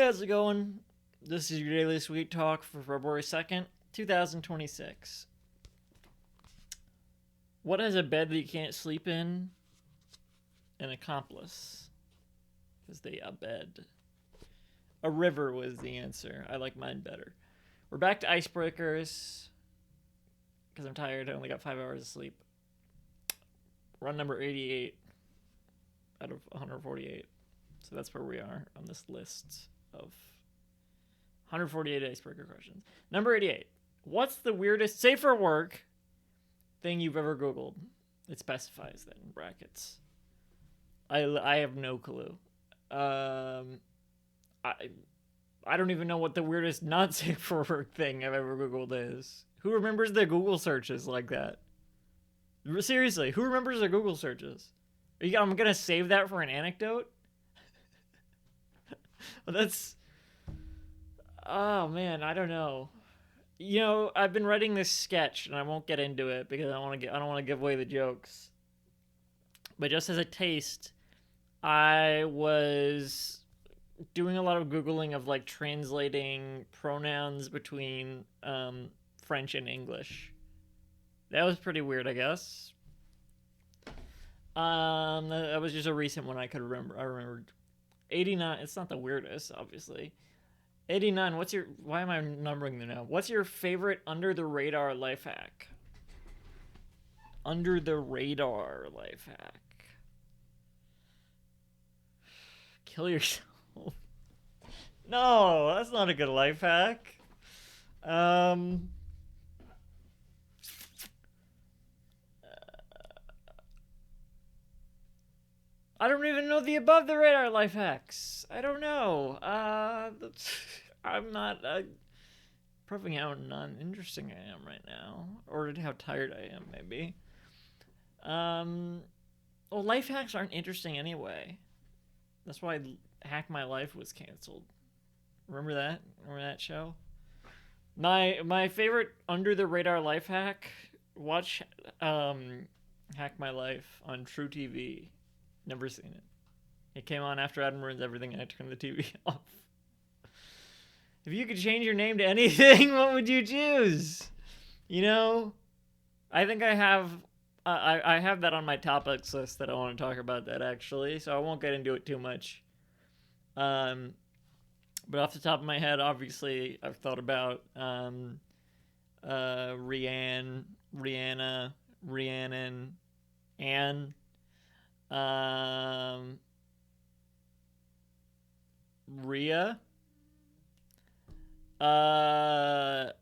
how's it going? This is your daily sweet talk for February 2nd, 2026. What has a bed that you can't sleep in? An accomplice. Because they a bed. A river was the answer. I like mine better. We're back to icebreakers. Because I'm tired. I only got 5 hours of sleep. Run number 88 out of 148. So that's where we are on this list of 148 icebreaker questions. Number 88. What's the weirdest, safe for work, thing you've ever Googled? It specifies that in brackets. I have no clue. I don't even know what the weirdest not safe for work thing I've ever Googled is. Who remembers their Google searches like that? Seriously, who remembers their Google searches? I'm going to save that for an anecdote? Well, that's... Oh, man, I don't know. You know, I've been writing this sketch, and I won't get into it because I don't want to give away the jokes. But just as a taste, I was doing a lot of Googling of, like, translating pronouns between French and English. That was pretty weird, I guess. That was just a recent one I could remember. I remembered 89. It's not the weirdest, obviously. 89. Why am I numbering them now? What's your favorite under the radar life hack? Under the radar life hack. Kill yourself. No, that's not a good life hack. I don't even know the above the radar life hacks. I don't know. I'm not proving how non-interesting I am right now, or how tired I am, maybe. Well, life hacks aren't interesting anyway. That's why Hack My Life was canceled. Remember that? Remember that show? My favorite under the radar life hack. Watch Hack My Life on True TV. Never seen it. It came on after Adam ruins everything, and I turned the TV off. If you could change your name to anything, what would you choose? You know, I think I have that on my topics list that I want to talk about that, actually, so I won't get into it too much. But off the top of my head, obviously, I've thought about Rhiannon, Anne. Rhea. But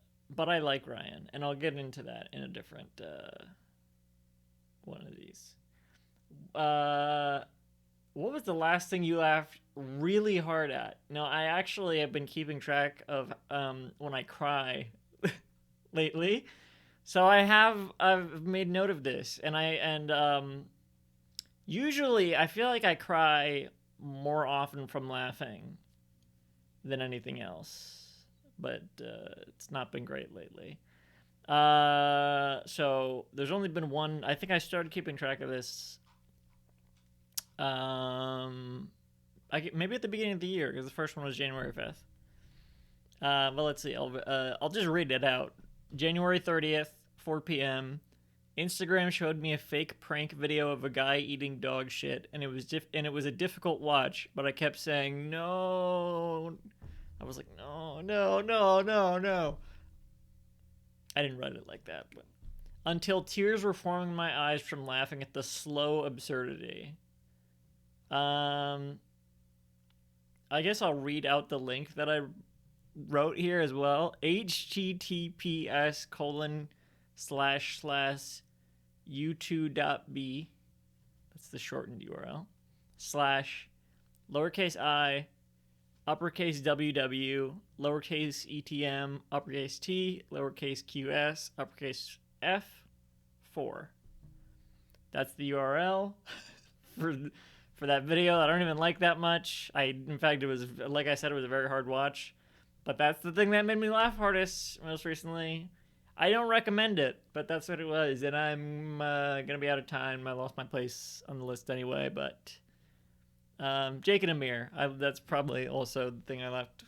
I like Ryan, and I'll get into that in a different one of these. What was the last thing you laughed really hard at? No, I actually have been keeping track of when I cry lately. So I've made note of this, and usually I feel like I cry more often from laughing than anything else. But it's not been great lately. So there's only been one. I think I started keeping track of this maybe at the beginning of the year, because the first one was January 5th. But let's see. I'll just read it out. January 30th, 4 p.m. Instagram showed me a fake prank video of a guy eating dog shit, and it was a difficult watch, but I kept saying no. I was like, no. I didn't write it like that, but until tears were forming in my eyes from laughing at the slow absurdity. I guess I'll read out the link that I wrote here as well. https://u2.b. That's the shortened URL. / lowercase I, uppercase WW, lowercase ETM, uppercase T, lowercase QS, uppercase F4. That's the URL for that video. I don't even like that much. In fact, it was, like I said, it was a very hard watch. But that's the thing that made me laugh hardest most recently. I don't recommend it, but that's what it was. And I'm going to be out of time. I lost my place on the list anyway, but Jake and Amir. That's probably also the thing I left